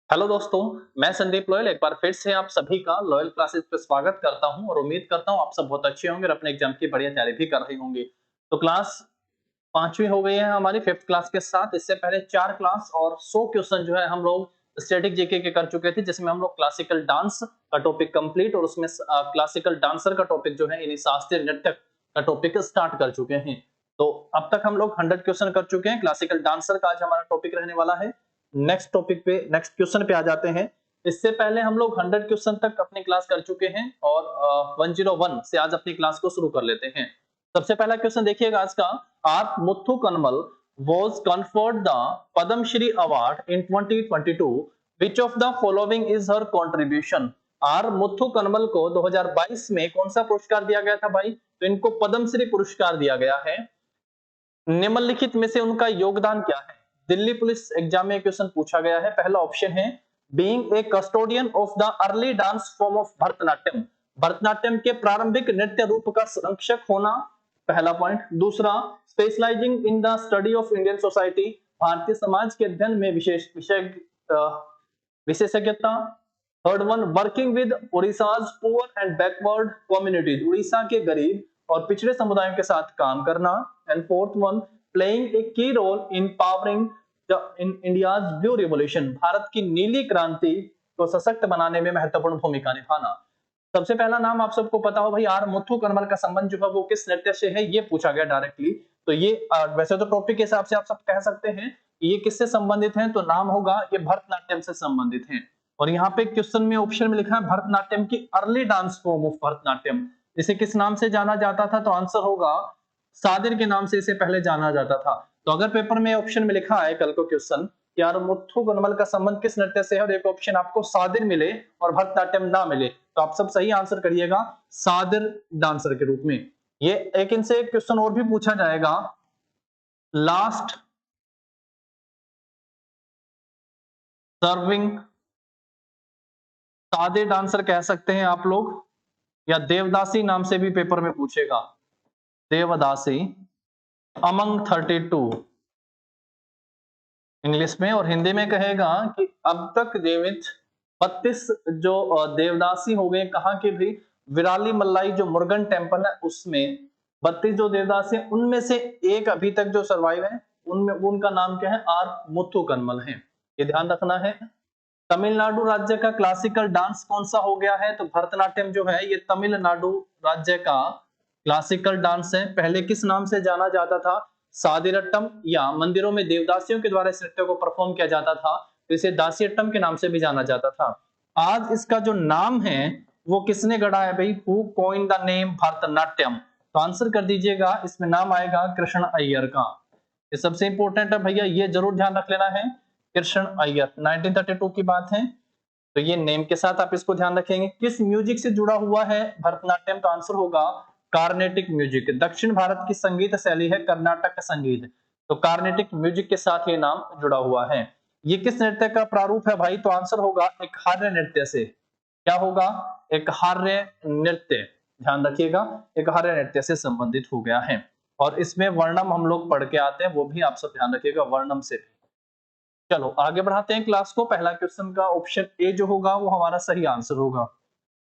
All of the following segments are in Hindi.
हेलो दोस्तों, मैं संदीप लोयल एक बार फिर से आप सभी का लॉयल क्लासेस पे स्वागत करता हूं और उम्मीद करता हूं आप सब बहुत अच्छे होंगे और अपने एग्जाम की बढ़िया तैयारी भी कर रहे होंगे। तो क्लास पांचवी हो गई है हमारी फिफ्थ क्लास के साथ। इससे पहले 4 क्लास और 100 क्वेश्चन जो है हम लोग स्टैटिक जीके के कर चुके थे, जिसमें हम लोग क्लासिकल डांस का टॉपिक कंप्लीट और उसमें क्लासिकल डांसर का टॉपिक जो है यानी शास्त्रीय नृत्य का टॉपिक स्टार्ट कर चुके हैं। तो अब तक हम लोग 100 क्वेश्चन कर चुके हैं। क्लासिकल डांसर का आज हमारा टॉपिक रहने वाला है। नेक्स्ट टॉपिक पे नेक्स्ट क्वेश्चन पे आ जाते हैं। इससे पहले हम लोग 100 क्वेश्चन तक अपनी क्लास कर चुके हैं और 101 से आज अपनी क्लास को शुरू कर लेते हैं। सबसे पहला क्वेश्चन देखिएगा आज का। R Muthukanmal was conferred the Padam Shri Award in 2022. Which of the following is her contribution? R Muthukanmal को 2022 में कौन सा पुरस्कार दिया गया था भाई? तो इनको पद्म श्री पुरस्कार दिया गया है। निम्नलिखित में से उनका योगदान क्या है? दिल्ली पुलिस एग्जाम में क्वेश्चन पूछा गया है। पहला ऑप्शन है being a custodian of the early dance form of Bharatanatyam, Bharatanatyam के प्रारंभिक नृत्य रूप का संरक्षक होना, पहला पॉइंट। दूसरा, specialising in the study of Indian society, भारतीय समाज के अध्ययन में विशेषज्ञता। Third one, working with Orissa's poor and backward communities, Orissa के गरीब और पिछड़े समुदायों के साथ काम करना। And fourth one, playing a key role in powering in India's blue revolution, Bharat की नीली क्रांति को सशक्त बनाने में महत्वपूर्ण भूमिका निभाना। सबसे पहला नाम आप सबको पता हो भाई, आर मुथुकनमल का संबंध जो है वो किस नृत्य से है, ये पूछा गया डायरेक्टली। तो ये वैसे तो टॉपिक के हिसाब से आप सब कह सकते हैं ये किससे संबंधित है, तो नाम होगा ये भरतनाट्यम से संबंधित है। और यहाँ पे क्वेश्चन में ऑप्शन में लिखा है भरतनाट्यम की early dance form of Bharatanatyam, इसे किस नाम से जाना जाता था, तो आंसर होगा सादिर के नाम से इसे पहले जाना जाता था। तो अगर पेपर में ऑप्शन में लिखा है कल को क्वेश्चन यार मुथुकनमल का संबंध किस नृत्य से है और एक ऑप्शन आपको सादिर मिले और भरतनाट्यम ना मिले, तो आप सब सही आंसर करिएगा सादिर डांसर के रूप में। ये एक इनसे एक क्वेश्चन और भी पूछा जाएगा, लास्ट सर्विंग सादिर डांसर कह सकते हैं आप लोग, या देवदासी नाम से भी पेपर में पूछेगा, देवदासी अमंग 32 इंग्लिश में। और हिंदी में कहेगा कि अब तक जीवित 32 जो देवदासी हो गए, कहाँ के भी, विराली मल्लाई जो मुरुगन टेम्पल है उसमें 32 जो देवदासी है उनमें से एक अभी तक जो सर्वाइव है उनमें उनका नाम क्या है, आर मुथुकनमल है, ये ध्यान रखना है। तमिलनाडु राज्य का क्लासिकल डांस कौन सा हो गया है, तो भरतनाट्यम जो है ये तमिलनाडु राज्य का क्लासिकल डांस है। पहले किस नाम से जाना जाता था, सादिरट्टम, या मंदिरों में देवदासियों के द्वारा इस नृत्य को परफॉर्म किया जाता था तो इसे दासियट्टम के नाम से भी जाना जाता था। आज इसका जो नाम है वो किसने गढ़ा है भाई, who coined the name Bharatanatyam, तो आंसर कर दीजिएगा, इसमें नाम आएगा कृष्ण अय्यर का। ये सबसे इंपॉर्टेंट है भैया, ये जरूर ध्यान रख लेना है, कृष्ण अय्यर 1932 की बात है। तो ये नेम के साथ आप इसको ध्यान रखेंगे। किस म्यूजिक से जुड़ा हुआ है भरतनाट्यम, तो आंसर होगा कार्नेटिक म्यूजिक। दक्षिण भारत की संगीत शैली है कर्नाटक संगीत, तो कार्नेटिक म्यूजिक के साथ ये नाम जुड़ा हुआ है। ये किस नृत्य का प्रारूप है भाई, तो आंसर होगा एक हार्य नृत्य से। क्या होगा, एक हार्य नृत्य, ध्यान रखिएगा, एक हार्य नृत्य से संबंधित हो गया है। और इसमें वर्णम हम लोग पढ़ के आते हैं, वो भी आप सब ध्यान रखिएगा, वर्णम से भी। चलो आगे बढ़ाते हैं क्लास को। पहला क्वेश्चन का ऑप्शन ए जो होगा वो हमारा सही आंसर होगा।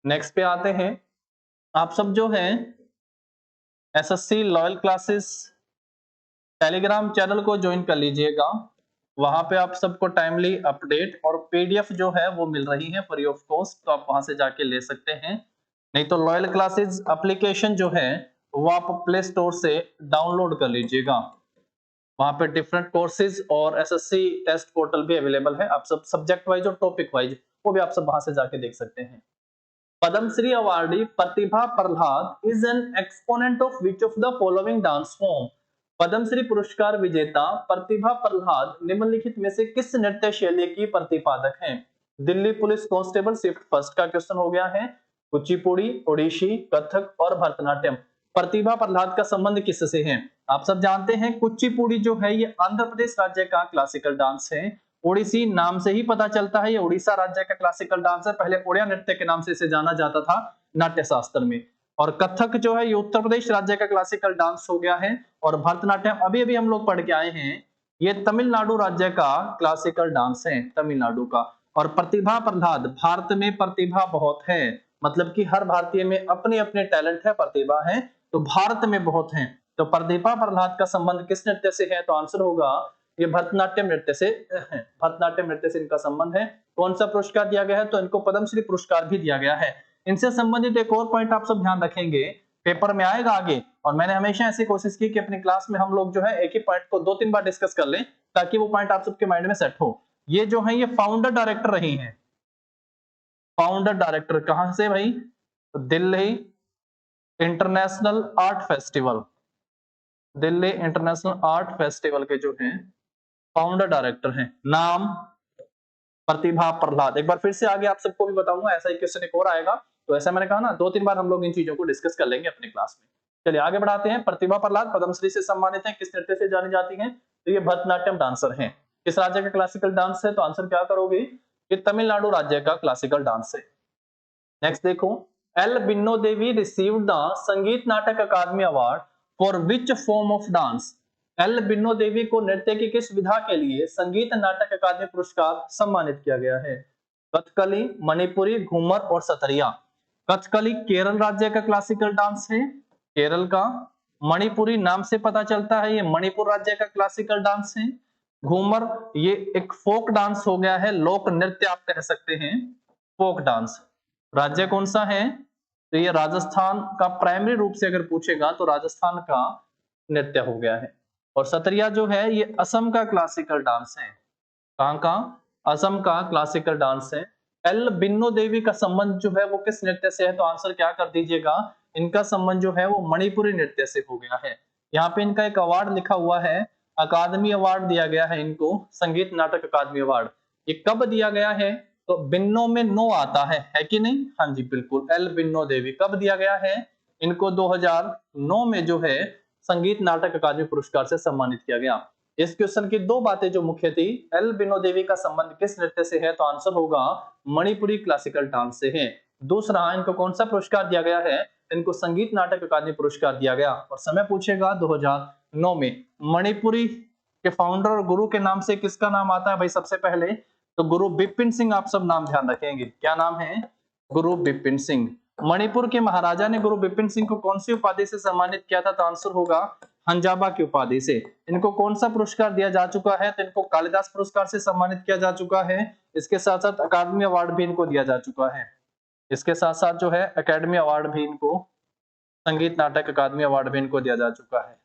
नेक्स्ट पे आते हैं। आप सब जो है SSC loyal classes Telegram channel को ज्वाइन कर लीजिएगा, वहां पे आप सबको टाइमली अपडेट और पीडीएफ जो है वो मिल रही है फ्री ऑफ कॉस्ट, तो आप वहां से जाके ले सकते हैं। नहीं तो लॉयल क्लासेस एप्लीकेशन जो है वो आप प्ले स्टोर से डाउनलोड कर लीजिएगा, वहां पे डिफरेंट कोर्सेज और एसएससी टेस्ट पोर्टल भी अवेलेबल है। आप सब सब्जेक्ट वाइज और टॉपिक वाइज वो भी आप सब वहां से जाके देख सकते हैं। Padmashri awardee Pratibha Prahlad is an exponent of which of the following dance form, Padmashri पुरस्कार विजेता प्रतिभा प्रहलाद निम्नलिखित में से किस नृत्य शैली की प्रतिपादक हैं? Delhi police constable shift first का क्वेश्चन हो गया है। कुचिपुड़ी, ओडिसी, कथक और भरतनाट्यम। प्रतिभा प्रहलाद का संबंध किससे है? आप सब जानते हैं कुचिपुड़ी जो है ये आंध्र प्रदेश राज्य का क्लासिकल डांस है। ओडिसी नाम से ही पता चलता है ये उड़ीसा राज्य का क्लासिकल डांस है, पहले ओडिया नृत्य के नाम से इसे जाना जाता था नाट्य शास्त्र में। और कथक जो है ये उत्तर प्रदेश राज्य का क्लासिकल डांस हो गया है। और भरतनाट्यम अभी अभी हम लोग पढ़ के आए हैं, ये तमिलनाडु राज्य का क्लासिकल डांस है, तमिलनाडु का। और प्रतिभा प्रहलाद, भारत में प्रतिभा बहुत है, मतलब कि हर भारतीय में अपने अपने टैलेंट है, प्रतिभा है, तो भारत में बहुत है। तो प्रतिभा प्रहलाद का संबंध किस नृत्य से है? तो आंसर होगा ये भरतनाट्यम नृत्य से है, भरतनाट्यम नृत्य से इनका संबंध है। कौन सा पुरस्कार दिया गया है? तो इनको पद्मश्री पुरस्कार भी दिया गया है। इनसे संबंधित एक और पॉइंट आप सब ध्यान रखेंगे, पेपर में आएगा आगे, और मैंने हमेशा ऐसी कोशिश की कि अपनी क्लास में हम लोग जो है एक ही पॉइंट को 2-3 बार डिस्कस कर लें, ताकि वो पॉइंट आप सबके माइंड में सेट हो। ये जो है ये फाउंडर डायरेक्टर रही हैं, फाउंडर डायरेक्टर कहां से भाई? तो Delhi international art festival, Delhi international art festival के जो हैं फाउंडर डायरेक्टर हैं। नाम प्रतिभा प्रहलाद। एक बार फिर से आगे आप सबको भी बताऊंगा, ऐसा ही क्वेश्चन एक और आएगा, तो ऐसा मैंने कहा ना 2-3 बार हम लोग इन चीजों को डिस्कस कर लेंगे अपनी क्लास में। चलिए आगे बढ़ाते हैं। प्रतिभा प्रहलाद पद्मश्री से सम्मानित हैं, किस नृत्य से जानी जाती हैं? तो ये भरतनाट्यम डांसर हैं। किस राज्य का क्लासिकल डांस है? तो आंसर क्या करोगे? ये तमिलनाडु राज्य का क्लासिकल डांस है। नेक्स्ट देखो, L Binno Devi received the Sangeet Natak Akademi award for which form of dance? L Binno Devi को नृत्य की किस विधा के लिए संगीत नाटक अकादमी पुरस्कार सम्मानित किया गया है? कथकली, मणिपुरी, घूमर और सतरिया। कथकली केरल राज्य का क्लासिकल डांस है, केरल का। मणिपुरी नाम से पता चलता है ये मणिपुर राज्य का क्लासिकल डांस है। घूमर ये एक फोक डांस हो गया है, लोक नृत्य आप कह सकते हैं, फोक डांस। राज्य कौन सा है? तो ये राजस्थान का, प्राइमरी रूप से अगर पूछेगा तो राजस्थान का नृत्य हो गया है। और सतरिया जो है ये असम का क्लासिकल डांस है। कहां का? असम का क्लासिकल डांस है। एल बिन्नो देवी का संबंध जो है वो किस नृत्य से है? तो आंसर क्या कर दीजिएगा, इनका संबंध जो है वो मणिपुरी नृत्य से हो गया है। यहाँ पे इनका एक अवार्ड लिखा हुआ है, अकादमी अवार्ड दिया गया है इनको, संगीत नाटक अकादमी अवार्ड। ये कब दिया गया है? तो बिन्नो में नो आता है कि नहीं? हाँ जी बिल्कुल, एल बिन्नो देवी कब दिया गया है? इनको 2009 में जो है संगीत नाटक अकादमी पुरस्कार से सम्मानित किया गया। इस क्वेश्चन की दो बातें जो मुख्य थी, एल बिनो देवी का संबंध किस नृत्य से है? तो आंसर होगा मणिपुरी क्लासिकल डांस से है। दूसरा, इनको कौन सा पुरस्कार दिया गया है? इनको संगीत नाटक अकादमी पुरस्कार दिया गया। और समय पूछेगा 2009 में। मणिपुरी के फाउंडर और गुरु के नाम से किसका नाम आता है भाई? सबसे पहले तो गुरु बिपिन सिंह, आप सब नाम ध्यान रखेंगे, क्या नाम है? गुरु बिपिन सिंह। मणिपुर के महाराजा ने गुरु बिपिन सिंह को कौन सी उपाधि से सम्मानित किया था? तो आंसर होगा हंजाबा की उपाधि से। इनको कौन सा पुरस्कार दिया जा चुका है? तो इनको कालिदास पुरस्कार से सम्मानित किया जा चुका है। इसके साथ साथ अकादमी अवार्ड भी इनको दिया जा चुका है। इसके साथ साथ जो है अकादमी अवार्ड भी इनको, संगीत नाटक अकादमी अवार्ड भी इनको दिया जा चुका है।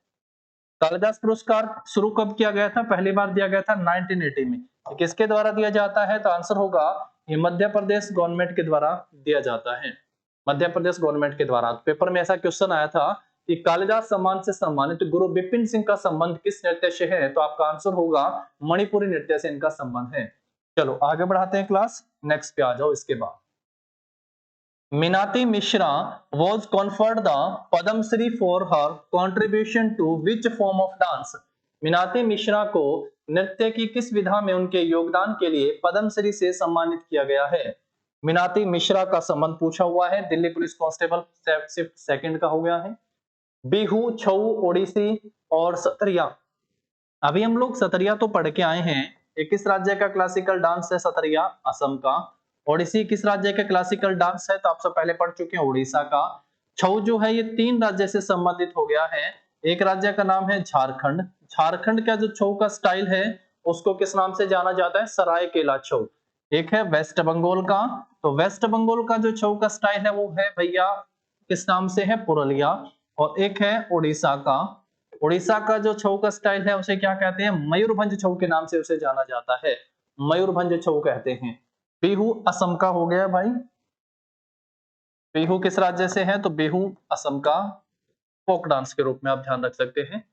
कालिदास पुरस्कार शुरू कब किया गया था? पहली बार दिया गया था 1980 में। किसके द्वारा दिया जाता है? तो आंसर होगा ये मध्य प्रदेश गवर्नमेंट के द्वारा दिया जाता है, मध्य प्रदेश गवर्नमेंट के द्वारा। पेपर में ऐसा क्वेश्चन आया था कि कालिदास सम्मान से सम्मानित गुरु बिपिन सिंह का संबंध किस नृत्य से है? तो आपका आंसर होगा मणिपुरी नृत्य से इनका संबंध है। चलो आगे बढ़ाते हैं क्लास, नेक्स्ट पे आ जाओ। इसके बाद Minati Mishra was conferred the Padma Shri for her contribution to which form of dance? Minati Mishra को नृत्य की किस विधा में उनके योगदान के लिए पद्मश्री से सम्मानित किया गया है? मीनाती मिश्रा का संबंध पूछा हुआ है, Delhi police constable shift second का हो गया है। बिहू, छऊ, ओडिसी और सतरिया। अभी हम लोग सतरिया तो पढ़ के आए हैं। ये किस राज्य का क्लासिकल डांस है? सतरिया असम का। ओडिसी किस राज्य का क्लासिकल डांस है? तो आप सब पहले पढ़ चुके हैं, उड़ीसा का। छऊ जो है ये 3 राज्य से संबंधित हो गया है। एक राज्य का नाम है झारखंड। झारखंड का जो छऊ का स्टाइल है उसको किस नाम से जाना जाता है? सरायकेला छऊ। एक है वेस्ट बंगाल का, तो वेस्ट बंगाल का जो छऊ का स्टाइल है वो है भैया किस नाम से है? पुरुलिया। और एक है उड़ीसा का, उड़ीसा का जो छऊ का स्टाइल है उसे क्या कहते हैं? मयूरभंज छऊ के नाम से उसे जाना जाता है, मयूरभंज छऊ कहते हैं। बिहू असम का हो गया भाई, बिहू किस राज्य से है? तो बिहू असम का फोक डांस के रूप में आप ध्यान रख सकते हैं।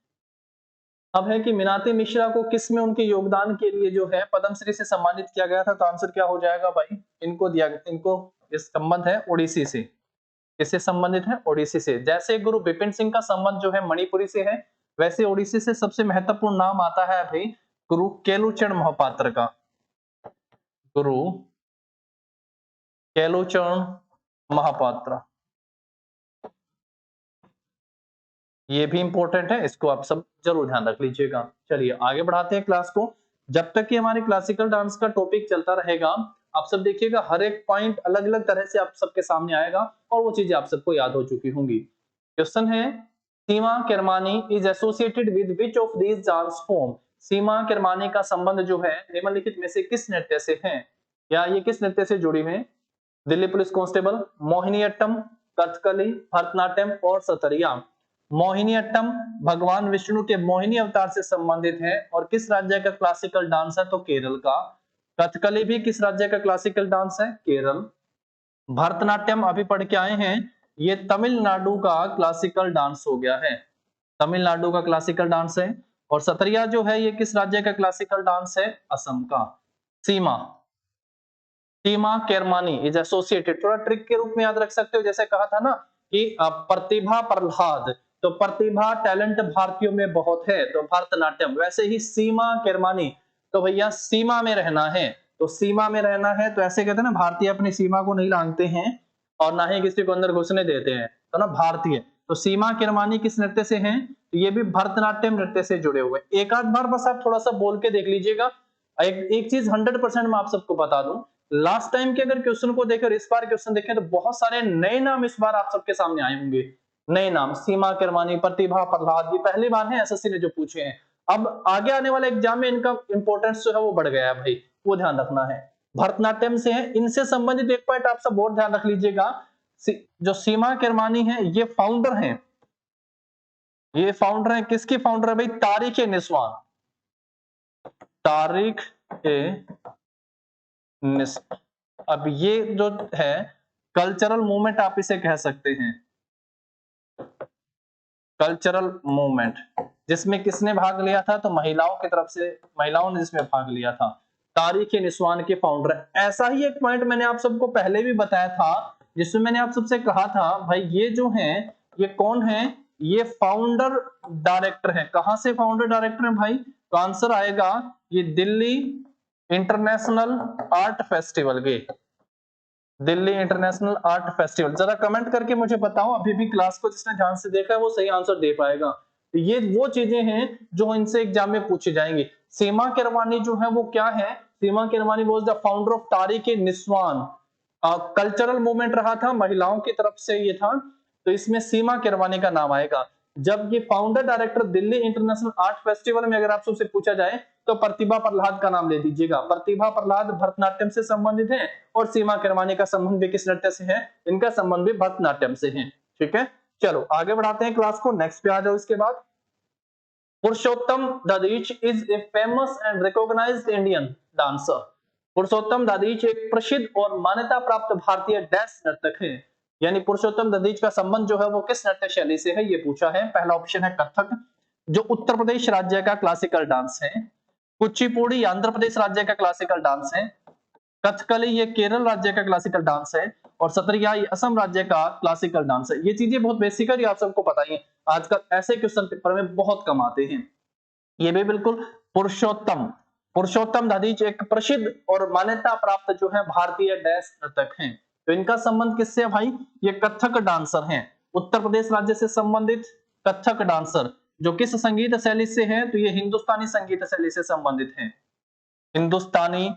अब है कि मीनाती मिश्रा को किस में उनके योगदान के लिए जो है पद्मश्री से सम्मानित किया गया था? तो आंसर क्या हो जाएगा भाई? इनको इस संबंध है ओडिसी से। किससे संबंधित है? ओडिसी से। जैसे गुरु बिपिन सिंह का संबंध जो है मणिपुरी से है, वैसे ओडिसी से सबसे महत्वपूर्ण नाम आता है भाई गुरु केलुचरण महापात्र का। गुरु केलुचरण महापात्र, ये भी इंपॉर्टेंट है, इसको आप सब जरूर ध्यान रख लीजिएगा। चलिए आगे बढ़ाते हैं क्लास को। जब तक कि हमारी क्लासिकल डांस का टॉपिक चलता रहेगा आप सब देखिएगा हर एक पॉइंट अलग अलग तरह से आप सबके सामने आएगा और वो चीजें आप सबको याद हो चुकी होंगी। क्वेश्चन है, Seema Kirmani is associated with which of these dance form. Seema Kirmani का संबंध जो है निम्नलिखित में से किस नृत्य से है, या ये किस नृत्य से जुड़ी हुई है? दिल्ली पुलिस कांस्टेबल, मोहिनीअट्टम, कथकली, भरतनाट्यम और सतरिया। मोहिनीअट्टम भगवान विष्णु के मोहिनी अवतार से संबंधित है और किस राज्य का क्लासिकल डांस है? तो केरल का। कथकली भी किस राज्य का क्लासिकल डांस है? केरल। भरतनाट्यम अभी पढ़ के आए हैं, ये तमिलनाडु का क्लासिकल डांस हो गया है, तमिलनाडु का क्लासिकल डांस है। और सतरिया जो है ये किस राज्य का क्लासिकल डांस है? असम का। सीमा, सीमा केरमानी इज एसोसिएटेड, थोड़ा ट्रिक के रूप में याद रख सकते हो, जैसे कहा था ना कि प्रतिभा प्रहलाद, तो प्रतिभा टैलेंट भारतीयों में बहुत है तो भरतनाट्यम, वैसे ही सीमा केरमानी, तो भैया सीमा में रहना है, तो सीमा में रहना है तो ऐसे कहते हैं ना भारतीय अपनी सीमा को नहीं लांघते हैं और ना ही किसी को अंदर घुसने देते हैं, तो ना भारतीय। तो सीमा किरमानी किस नृत्य से हैं? तो ये भी भरतनाट्यम नृत्य से जुड़े हुए। एक आध बार बस आप थोड़ा सा बोल के देख लीजिएगा। एक चीज 100% मैं आप सबको बता दूं, लास्ट टाइम के अगर क्वेश्चन को देखें और इस बार क्वेश्चन देखें तो बहुत सारे नए नाम इस बार आप सबके सामने आए होंगे। नए नाम, सीमा किरमानी, प्रतिभा प्रहलाद, ये पहली बार है एसएससी ने जो पूछे हैं। अब आगे आने वाले एग्जाम में इनका इंपॉर्टेंस जो है वो बढ़ गया है भाई, वो ध्यान रखना है। भरतनाट्यम से है, इनसे संबंधित एक पॉइंट आप सब और ध्यान रख लीजिएगा, जो सीमा किरमानी है ये फाउंडर है, ये फाउंडर है, किसकी फाउंडर है भाई? तारिक निस्वान, तारिक अब ये जो है कल्चरल मूवमेंट आप इसे कह सकते हैं, कल्चरल मूवमेंट, जिसमें किसने भाग लिया था? तो महिलाओं की तरफ से, महिलाओं ने जिसमें भाग लिया था। तारिक निस्वान के फाउंडर। ऐसा ही एक पॉइंट मैंने आप सबको पहले भी बताया था, जिसमें मैंने आप सबसे कहा था भाई ये जो है ये कौन है? ये फाउंडर डायरेक्टर है। कहां से फाउंडर डायरेक्टर है भाई? तो आंसर आएगा ये दिल्ली इंटरनेशनल आर्ट फेस्टिवल के, दिल्ली इंटरनेशनल आर्ट फेस्टिवल। जरा कमेंट करके मुझे बताओ, अभी भी क्लास को जिसने ध्यान से देखा है वो सही आंसर दे पाएगा। तो ये वो चीजें हैं जो इनसे एग्जाम में पूछी जाएंगी। सीमा किरमानी जो है वो क्या है? Seema Kirmani was the founder of Tariq Niswan, cultural movement रहा था, महिलाओं की तरफ से ये था, तो इसमें सीमा किरमानी का नाम आएगा। जब ये founder director Delhi international art festival में अगर आप सबसे पूछा जाए तो प्रतिभा प्रहलाद का नाम ले दीजिएगा। प्रतिभा प्रहलाद भरतनाट्यम से संबंधित है और सीमा किरमानी का संबंध भी किस नृत्य से है? इनका संबंध भी भरतनाट्यम से है। ठीक है, चलो आगे बढ़ाते हैं क्लास को, नेक्स्ट पे आ जाओ। इसके बाद Purushottam Dadhich is a famous and recognised Indian dancer. Purushottam Dadhich एक प्रसिद्ध और मान्यता प्राप्त भारतीय डैश नर्तक है, यानी पुरुषोत्तम दधीच का संबंध जो है वो किस नृत्य शैली से है? ये पूछा है। पहला ऑप्शन है कथक, जो उत्तर प्रदेश राज्य का क्लासिकल डांस है। कुचिपुड़ी आंध्र प्रदेश राज्य का क्लासिकल डांस है। कथकली ये केरल राज्य का क्लासिकल डांस है और सतरिया ये असम राज्य का क्लासिकल डांस है। ये चीजें बहुत बेसिक है, आप सबको पता ही है, आजकल ऐसे क्वेश्चन पेपर में बहुत कम आते हैं। ये भी बिल्कुल पुरुषोत्तम, पुरुषोत्तम दधीच एक प्रसिद्ध और मान्यता प्राप्त जो है भारतीय डैश नर्तक हैं। तो इनका संबंध किससे है भाई? ये कथक डांसर हैं, उत्तर प्रदेश राज्य से संबंधित कथक डांसर, जो किस संगीत शैली से है? तो ये हिंदुस्तानी संगीत शैली से संबंधित है। हिंदुस्तानी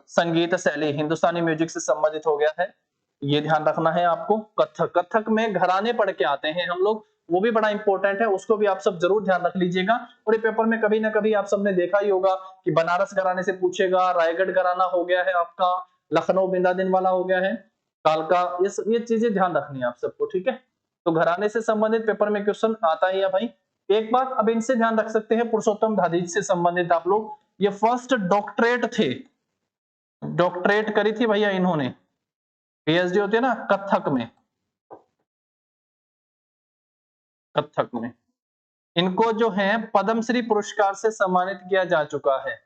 संगीत शैली, हिंदुस्तानी म्यूजिक से संबंधित हो गया है, ये ध्यान रखना है आपको। कथक, कथक में घराने पढ़ के आते हैं हम लोग, वो भी बड़ा इंपॉर्टेंट है, उसको भी आप सब जरूर ध्यान रख लीजिएगा। और ये पेपर में कभी ना कभी आप सबने देखा ही होगा कि बनारस घराने से पूछेगा, रायगढ़ घराना हो गया है आपका, लखनऊ बिंदादिन वाला हो गया है, कालका, ये चीजें ध्यान रखनी है आप सबको। ठीक है, तो घराने से संबंधित पेपर में क्वेश्चन आता ही है भाई। एक बात अब इनसे ध्यान रख सकते हैं, पुरुषोत्तम दधीच से संबंधित आप लोग, ये फर्स्ट डॉक्टरेट थे, डॉक्टरेट करी थी भैया इन्होंने, पीएचडी होती है ना कथक में, कथक में इनको जो है पद्मश्री पुरस्कार से सम्मानित किया जा चुका है।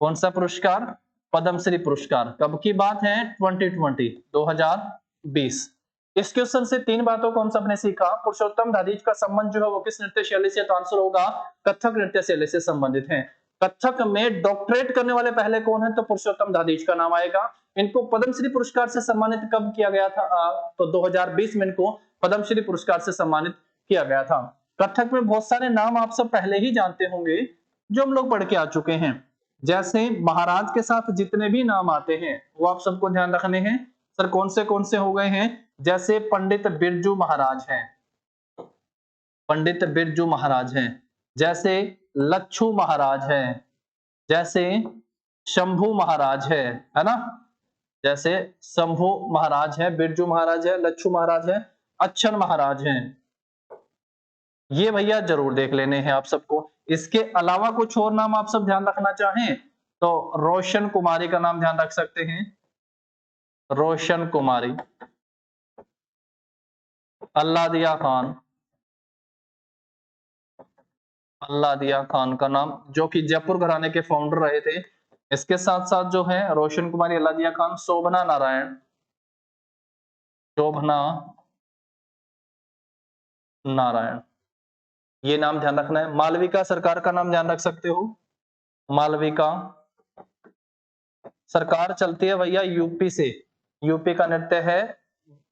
कौन सा पुरस्कार? पद्मश्री पुरस्कार। कब की बात है? 2020। इस क्वेश्चन से तीन बातों को हम सबने सीखा। पुरुषोत्तम दधीच का संबंध जो है वो किस नृत्य शैली से? तो आंसर होगा कथक नृत्य शैली से संबंधित है। कथक में डॉक्टरेट करने वाले पहले कौन है? तो पुरुषोत्तम दधीच का नाम आएगा। इनको पद्मश्री पुरस्कार से सम्मानित कब किया गया था? तो 2020 में इनको पद्मश्री पुरस्कार से सम्मानित किया गया था। कथक में बहुत सारे नाम आप सब पहले ही जानते होंगे जो हम लोग पढ़ के आ चुके हैं। जैसे महाराज के साथ जितने भी नाम आते हैं वो आप सबको ध्यान रखने हैं। सर कौन से हो गए हैं? जैसे पंडित बिरजू महाराज हैं, पंडित बिरजू महाराज हैं, जैसे लच्छू महाराज हैं, जैसे शंभू महाराज है ना, जैसे शंभू महाराज है, बिरजू महाराज है, लच्छू महाराज है, अच्छन महाराज हैं। ये भैया जरूर देख लेने हैं आप सबको। इसके अलावा कुछ और नाम आप सब ध्यान रखना चाहें तो रोशन कुमारी का नाम ध्यान रख सकते हैं, रोशन कुमारी, अल्लादिया खान, अल्लादिया खान का नाम, जो कि जयपुर घराने के फाउंडर रहे थे। इसके साथ साथ जो है रोशन कुमारी, अल्लादिया खान, शोभना नारायण, शोभना नारायण, ये नाम ध्यान रखना है। मालविका सरकार का नाम ध्यान रख सकते हो, मालविका सरकार चलती है भैया यूपी से, यूपी का नृत्य है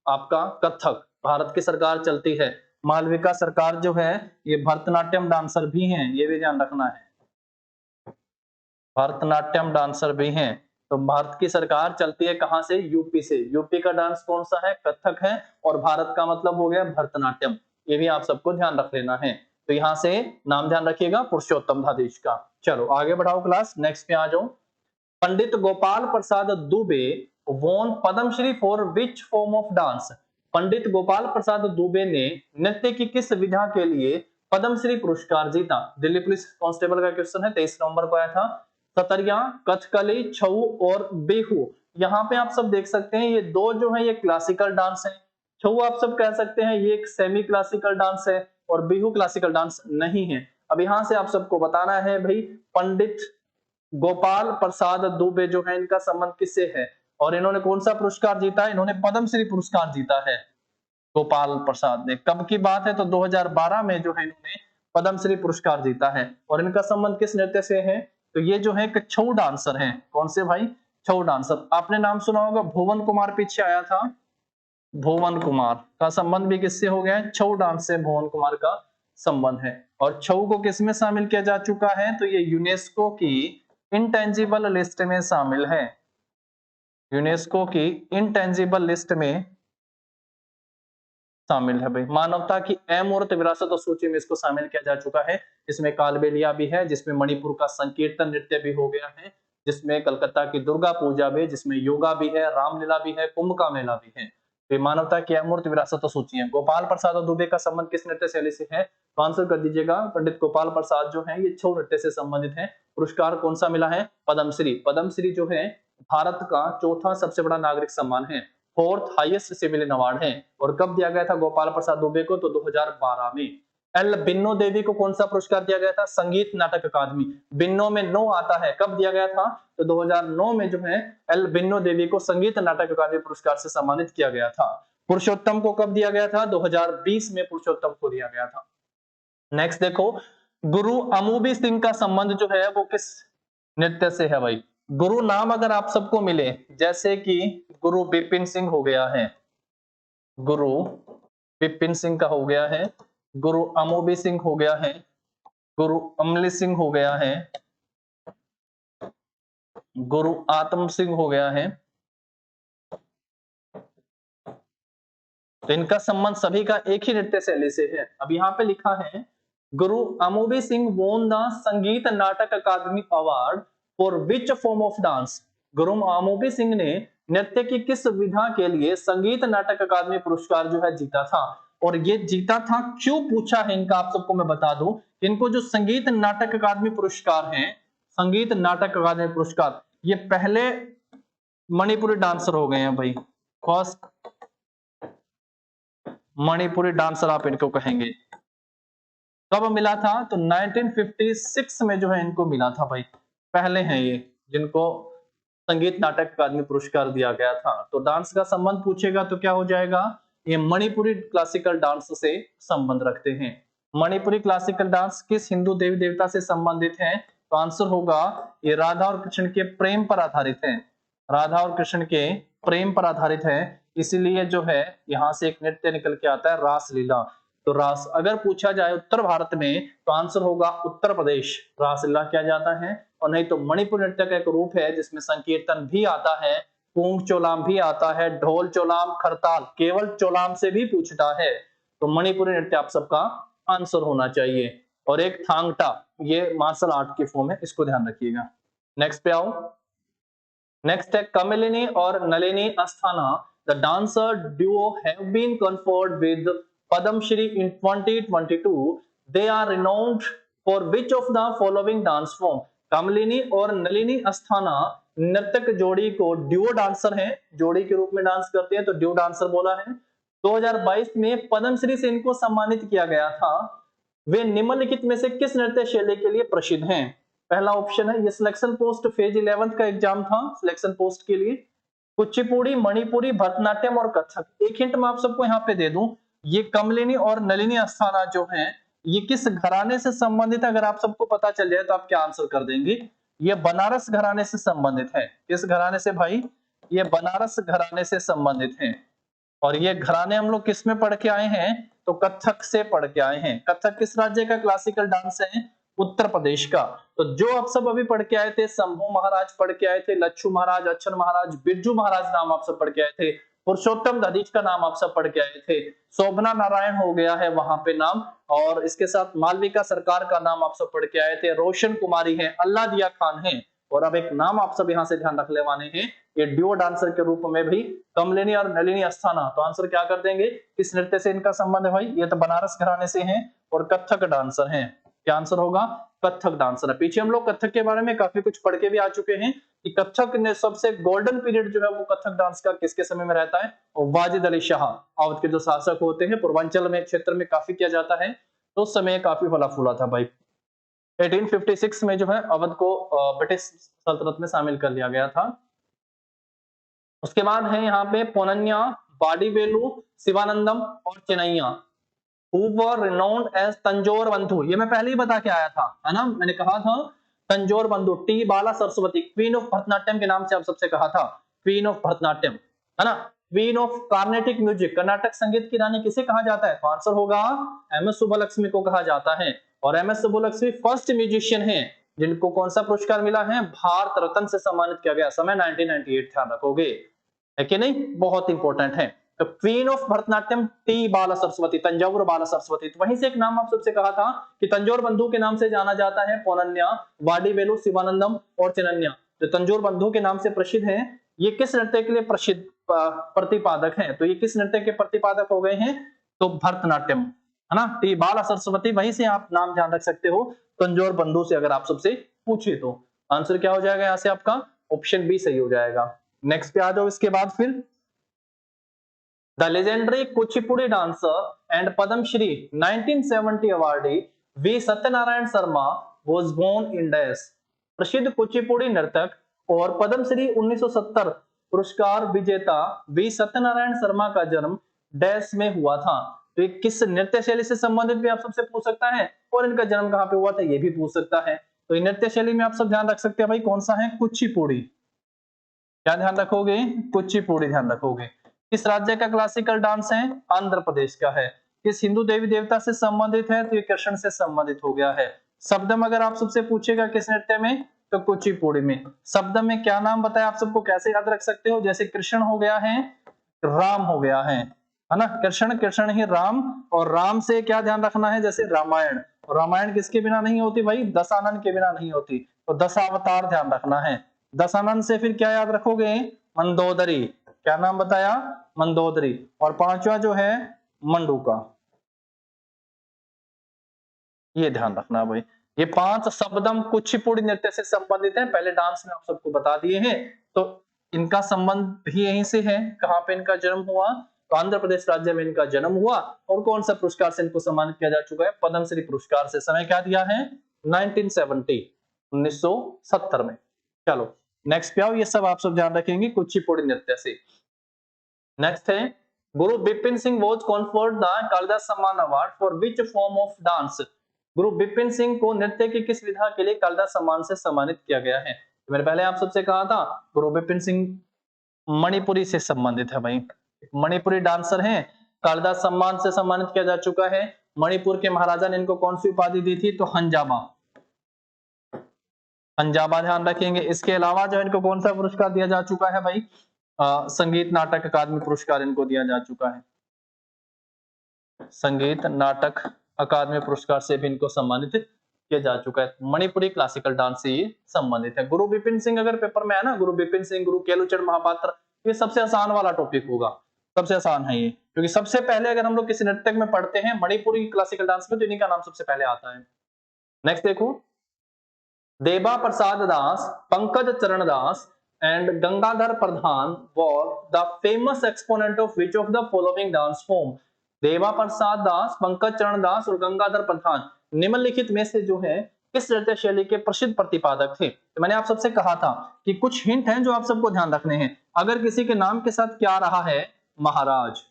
आपका कथक, भारत की सरकार चलती है। मालविका सरकार जो है ये भरतनाट्यम डांसर भी हैं, ये भी ध्यान रखना है, भरतनाट्यम डांसर भी हैं। तो भारत की सरकार चलती है कहां से? यूपी से। यूपी का डांस कौन सा है? कथक है, और भारत का मतलब हो गया भरतनाट्यम। ये भी आप सबको ध्यान रख लेना है। तो यहां से नाम ध्यान रखिएगा पुरुषोत्तम धादेश का। चलो आगे बढ़ाओ क्लास, नेक्स्ट पे आ जाओ। Pandit Gopal Prasad Dubey won Padmashri for which form of dance? Pandit Gopal Prasad Dubey ने नृत्य की किस विधा के लिए पद्मश्री पुरस्कार जीता? दिल्ली पुलिस कांस्टेबल का क्वेश्चन है, 23 नवंबर को आया था। सतरिया, कथकली, छऊ और बेहू, यहाँ पे आप सब देख सकते हैं ये दो जो है ये क्लासिकल डांस है। छऊ आप सब कह सकते हैं ये एक सेमी क्लासिकल डांस है, और बिहू क्लासिकल डांस नहीं है। अब यहां से आप सबको बताना है भाई पंडित गोपाल प्रसाद दुबे जो है इनका संबंध किससे है, और इन्होंने कौन सा पुरस्कार जीता है? इन्होंने पद्मश्री पुरस्कार जीता है गोपाल प्रसाद ने। कब की बात है? तो 2012 में जो है इन्होंने पद्मश्री पुरस्कार जीता है। और इनका संबंध किस नृत्य से है? तो ये जो है एक छऊ डांसर है। कौन से भाई? छऊ डांसर। आपने नाम सुना होगा भुवन कुमार पीछे आया था, भुवन कुमार का संबंध भी किससे हो गया है? छऊ डांस से भुवन कुमार का संबंध है। और छऊ को किसमें शामिल किया जा चुका है? तो ये यूनेस्को की इंटेंजिबल लिस्ट में शामिल है, यूनेस्को की इंटेंजिबल लिस्ट में शामिल है भाई। मानवता की अमूर्त विरासत और सूची में इसको शामिल किया जा चुका है। इसमें कालबेलिया भी है, जिसमें मणिपुर का संकीर्तन नृत्य भी हो गया है, जिसमें कलकत्ता की दुर्गा पूजा भी, जिसमें योगा भी है, रामलीला भी है, कुंभ का मेला भी है। तो मानवता की अमूर्त विरासत और सूची है। गोपाल प्रसाद दुबे का संबंध किस नृत्य शैली से है? तो आंसर कर दीजिएगा, पंडित गोपाल प्रसाद जो है ये छऊ नृत्य से संबंधित है। पुरस्कार कौन सा मिला है? पद्मश्री। पद्मश्री जो है भारत का चौथा सबसे बड़ा नागरिक सम्मान है, फोर्थ हाईएस्ट सिविलियन अवार्ड है। और कब दिया गया था गोपाल प्रसाद दुबे को? तो 2012 में। एल बिन्नो देवी को कौन सा पुरस्कार दिया गया था? संगीत नाटक अकादमी। बिन्नो में नो आता है, कब दिया गया था? तो 2009 में जो है एल बिन्नो देवी को संगीत नाटक अकादमी पुरस्कार से सम्मानित किया गया था। पुरुषोत्तम को कब दिया गया था? 2020 में पुरुषोत्तम को दिया गया था। नेक्स्ट देखो, गुरु अमूबी सिंह का संबंध जो है वो किस नृत्य से है भाई? गुरु नाम अगर आप सबको मिले, जैसे कि गुरु बिपिन सिंह हो गया है, गुरु बिपिन सिंह का हो गया है, गुरु अमोबी सिंह हो गया है, गुरु अमली सिंह हो गया है, गुरु आत्म सिंह हो गया है। तो इनका संबंध सभी का एक ही नृत्य शैली से है। अब यहाँ पे लिखा है गुरु अमोबी सिंह वोन the Sangeet Natak Akademi award for which form of dance? Guru Amobi Singh ने नृत्य की किस विधा के लिए संगीत नाटक अकादमी पुरस्कार जो है जीता था? और ये जीता था क्यों पूछा है इनका आप सबको मैं बता दूं। इनको जो संगीत नाटक अकादमी पुरस्कार है, संगीत नाटक अकादमी पुरस्कार, ये पहले मणिपुरी डांसर हो गए हैं भाई, फर्स्ट मणिपुरी डांसर आप इनको कहेंगे। कब मिला था? तो 1956 में जो है इनको मिला था भाई, पहले हैं ये जिनको संगीत नाटक अकादमी पुरस्कार दिया गया था। तो डांस का संबंध पूछेगा तो क्या हो जाएगा? ये मणिपुरी क्लासिकल डांस से संबंध रखते हैं। मणिपुरी क्लासिकल डांस किस हिंदू देवी देवता से संबंधित है? तो आंसर होगा ये राधा और कृष्ण के प्रेम पर आधारित है, राधा और कृष्ण के प्रेम पर आधारित है। इसीलिए जो है यहां से एक नृत्य निकल के आता है रासलीला। तो रास अगर पूछा जाए उत्तर भारत में तो आंसर होगा उत्तर प्रदेश, रासलीला किया जाता है। और नहीं तो मणिपुर नृत्य का एक रूप है जिसमें संकीर्तन भी आता है, पूंग चोलाम भी आता है, ढोल चोलाम खरताल, केवल चोलाम से भी पूछता है। तो मणिपुरी नृत्य आप सबका आंसर होना चाहिए। और एक थांगटा, ये मार्शल आर्ट की फॉर्म है, इसको ध्यान रखिएगा। नेक्स्ट पे आओ। नेक्स्ट है कमलिनी और Nalini Asthana, the dancer duo have been conferred with Padam Shri in 2022. They are renowned for which of the following dance form? कमलिनी और नलिनी अस्थाना नर्तक जोड़ी को ड्यूओ डांसर हैं, जोड़ी के रूप में डांस करते हैं तो ड्यूओ डांसर बोला है। 2022 में पद्मश्री से इनको सम्मानित किया गया था। वे निम्नलिखित में से किस नृत्य शैली के लिए प्रसिद्ध हैं? पहला ऑप्शन है, ये सिलेक्शन पोस्ट फेज 11 का एग्जाम था, सिलेक्शन पोस्ट के लिए। कुचिपुड़ी, मणिपुरी, भरतनाट्यम और कथक। एक हिंट मैं आप सबको यहाँ पे दे दूं, ये कमलिनी और नलिनी अस्थाना जो हैं, ये किस घराने से संबंधित है? अगर आप सबको पता चल जाए तो आप क्या आंसर कर देंगे? ये बनारस घराने से संबंधित है। किस घराने से भाई? ये बनारस घराने से संबंधित है। और ये घराने हम लोग किस में पढ़ के आए हैं? तो कथक से पढ़ के आए हैं। कथक किस राज्य का क्लासिकल डांस है? उत्तर प्रदेश का। तो जो आप सब अभी पढ़ के आए थे, शंभू महाराज पढ़ के आए थे, लच्छू महाराज, अच्छन महाराज, बिरजू महाराज नाम आप सब पढ़ के आए थे, पुरुषोत्तम दधीच का नाम आप सब पढ़ के आए थे, शोभना नारायण हो गया है वहां पे नाम, और इसके साथ मालविका सरकार का नाम आप सब पढ़ के आए थे, रोशन कुमारी है, अल्लाह दिया खान है। और अब एक नाम आप सब यहाँ से ध्यान रख लेवाने हैं, ये ड्यूओ डांसर के रूप में भी कमलिनी और नलिनी अस्थाना। तो आंसर क्या कर देंगे? किस नृत्य से इनका संबंध है भाई? ये तो बनारस घराने से हैं और कथक डांसर हैं। क्या आंसर होगा? कथक डांसर है। पीछे हम लोग कथक के बारे में काफी कुछ पढ़ के भी आ चुके हैं कि कथक ने सबसे गोल्डन पीरियड जो है वो कथक डांस का किसके समय में रहता है? और वाजिद अली शाह, अवध के जो शासक होते हैं, पूर्वांचल में क्षेत्र में काफी किया जाता है, तो उस समय काफी फला फूला था भाई। 1856 में जो है अवध को ब्रिटिश सल्तनत में शामिल कर लिया गया था। उसके बाद है यहाँ पे पोनन्या, बाडीवेलु, शिवानंदम और Chennaiah, who were renowned as Tanjore बंधु। ये मैं पहले ही बता के आया था, है ना, मैंने कहा था तंजौर बंधु। T Bala Saraswati, queen of Bharatanatyam के नाम से आप सबसे कहा था, क्वीन ऑफ भरतनाट्यम, है ना। Queen of Carnatic music, Karnataka संगीत की रानी किसे कहा जाता है? तो आंसर होगा एम एस सुब्बलक्ष्मी को कहा जाता है। और M S Subbulakshmi first musician है जिनको कौन सा पुरस्कार मिला है? भारत रत्न से सम्मानित किया गया, समय 1998, ध्यान रखोगे, है कि नहीं? बहुत इंपॉर्टेंट है। तो क्वीन ऑफ भरतनाट्यम टी बाला सरस्वती, तंजौर बाला सरस्वती। तो वहीं से एक नाम आप सबसे कहा था कि तंजौर बंधु के नाम से जाना जाता है पोनन्या, वाडीवेलु, शिवानंदम और चेन्नैया, जो तंजौर बंधु के नाम से प्रसिद्ध हैं। ये किस नृत्य के लिए प्रसिद्ध प्रतिपादक हैं? तो ये किस नृत्य के प्रतिपादक हो गए हैं? तो भरतनाट्यम, है ना। टी बाला सरस्वती, वहीं से आप नाम ध्यान रख सकते हो तंजौर बंधु से अगर आप सबसे पूछे तो। आंसर क्या हो जाएगा यहाँ से आपका? ऑप्शन बी सही हो जाएगा। नेक्स्ट पे आ जाओ। इसके बाद फिर the legendary Kuchipudi dancer and Padmashri 1970 awardee V Satyanarayana Sharma was born in dash. प्रसिद्ध कुचिपुड़ी नर्तक और पद्मश्री 1970 पुरस्कार विजेता वी सत्यनारायण शर्मा का जन्म डैश में हुआ था। तो ये किस नृत्य शैली से संबंधित भी आप सबसे पूछ सकता है, और इनका जन्म कहाँ पे हुआ था ये भी पूछ सकता है। तो नृत्य शैली में आप सब ध्यान रख सकते हैं भाई, कौन सा है? कुचिपुड़ी। क्या ध्यान रखोगे? कुचिपुड़ी ध्यान रखोगे। किस राज्य का क्लासिकल डांस है? आंध्र प्रदेश का है। किस हिंदू देवी देवता से संबंधित है? तो ये कृष्ण से संबंधित हो गया है। शब्दम अगर आप सबसे पूछेगा किस नृत्य में, तो कुचिपुड़ी में। शब्दम में क्या नाम बताया आप सबको, कैसे याद रख सकते हो? जैसे कृष्ण हो गया है, राम हो गया है ना। कृष्ण कृष्ण ही राम, और राम से क्या ध्यान रखना है? जैसे रामायण, रामायण किसके बिना नहीं होती भाई? दशानन के बिना नहीं होती, तो दशावतार ध्यान रखना है। दशानन से फिर क्या याद रखोगे? मंदोदरी। क्या नाम बताया? मंदोदरी। और पांचवा जो है मंडूका, ये ध्यान रखना भाई। ये 5 शब्दम कुचिपुड़ी नृत्य से संबंधित है, पहले डांस में आप सबको बता दिए हैं। तो इनका संबंध भी यहीं से है। कहां पे इनका जन्म हुआ? तो आंध्र प्रदेश राज्य में इनका जन्म हुआ। और कौन सा पुरस्कार से इनको सम्मानित किया जा चुका है? पद्मश्री पुरस्कार से। समय क्या दिया है? 1970, 1970 में। चलो नेक्स्ट पे आओ। ये सब आप सब ध्यान रखेंगे कुचिपुड़ी नृत्य से। नेक्स्ट है Guru Bipin Singh was conferred the Kalidas Samman award for which form of dance. Guru Bipin Singh को नृत्य की किस विधा के लिए कालिदास सम्मान से सम्मानित किया गया है? तो मैंने पहले आप सबसे कहा था गुरु बिपिन सिंह मणिपुरी से संबंधित है भाई, मणिपुरी डांसर हैं। कालिदास सम्मान से सम्मानित किया जा चुका है। मणिपुर के महाराजा ने इनको कौन सी उपाधि दी थी, तो हंजाबा, हंजाबा ध्यान रखेंगे। इसके अलावा जो इनको कौन सा पुरस्कार दिया जा चुका है भाई, संगीत नाटक अकादमी पुरस्कार इनको दिया जा चुका है। संगीत नाटक अकादमी पुरस्कार से भी इनको सम्मानित किया जा चुका है। मणिपुरी क्लासिकल डांस से ये संबंधित है। गुरु बिपिन सिंह अगर पेपर में है ना, गुरु बिपिन सिंह, गुरु केलुचरण महापात्र, ये सबसे आसान वाला टॉपिक होगा, सबसे आसान है ये, क्योंकि सबसे पहले अगर हम लोग किसी नृत्यक में पढ़ते हैं मणिपुरी क्लासिकल डांस में, तो इन्हीं का नाम सबसे पहले आता है। नेक्स्ट देखो, देबा प्रसाद दास, पंकज चरण दास and Gangadhar Pradhan were the famous exponent of which of the following dance form? देवा प्रसाद दास, पंकज चरण दास और गंगाधर प्रधान निम्नलिखित में से जो है किस नृत्य शैली के प्रसिद्ध प्रतिपादक थे? तो मैंने आप सबसे कहा था कि कुछ हिंट हैं जो आप सबको ध्यान रखने हैं। अगर किसी के नाम के साथ क्या रहा है, महाराज,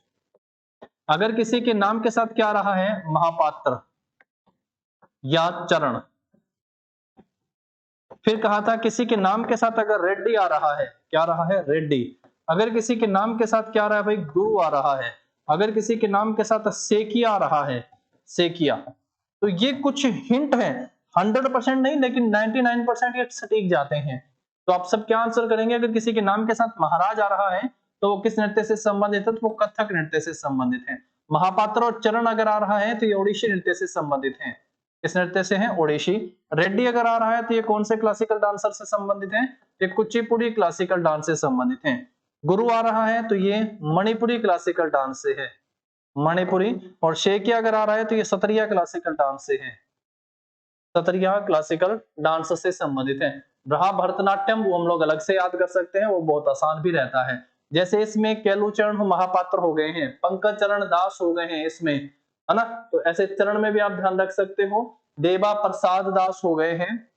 अगर किसी के नाम के साथ क्या रहा है, महापात्र या चरण, फिर कहा था किसी के नाम के साथ अगर रेड्डी आ रहा है, क्या रहा है, रेड्डी, अगर किसी के नाम के साथ क्या आ रहा है भाई, गुरु आ रहा है, अगर किसी के नाम के साथ सेकिया आ रहा है, सेकिया, तो ये कुछ हिंट है, 100% नहीं लेकिन 99% ये सटीक जाते हैं। तो आप सब क्या आंसर करेंगे, अगर किसी के नाम के साथ महाराज आ रहा है तो वो किस नृत्य से संबंधित है, तो वो कथक नृत्य से संबंधित है। महापात्र और चरण अगर आ रहा है तो ये ओडिसी नृत्य से संबंधित है। इस नृत्य से है ओडिसी। रेड्डी अगर आ रहा है तो ये कौन से क्लासिकल डांसर से संबंधित है, ये कुचिपुड़ी क्लासिकल डांस से संबंधित है। गुरु आ रहा है तो ये मणिपुरी क्लासिकल डांस से है, मणिपुरी। और शेकिया अगर आ रहा है तो ये सतरिया क्लासिकल डांस से है, सतरिया क्लासिकल डांस से संबंधित है। रहा भरतनाट्यम, वो हम लोग अलग से याद कर सकते हैं, वो बहुत आसान भी रहता है। जैसे इसमें केलुचरण महापात्र हो गए हैं, पंकज चरण दास हो गए हैं इसमें, है ना, तो ऐसे चरण में भी आप ध्यान रख सकते हो। देवा प्रसाद दास हो गए हैं,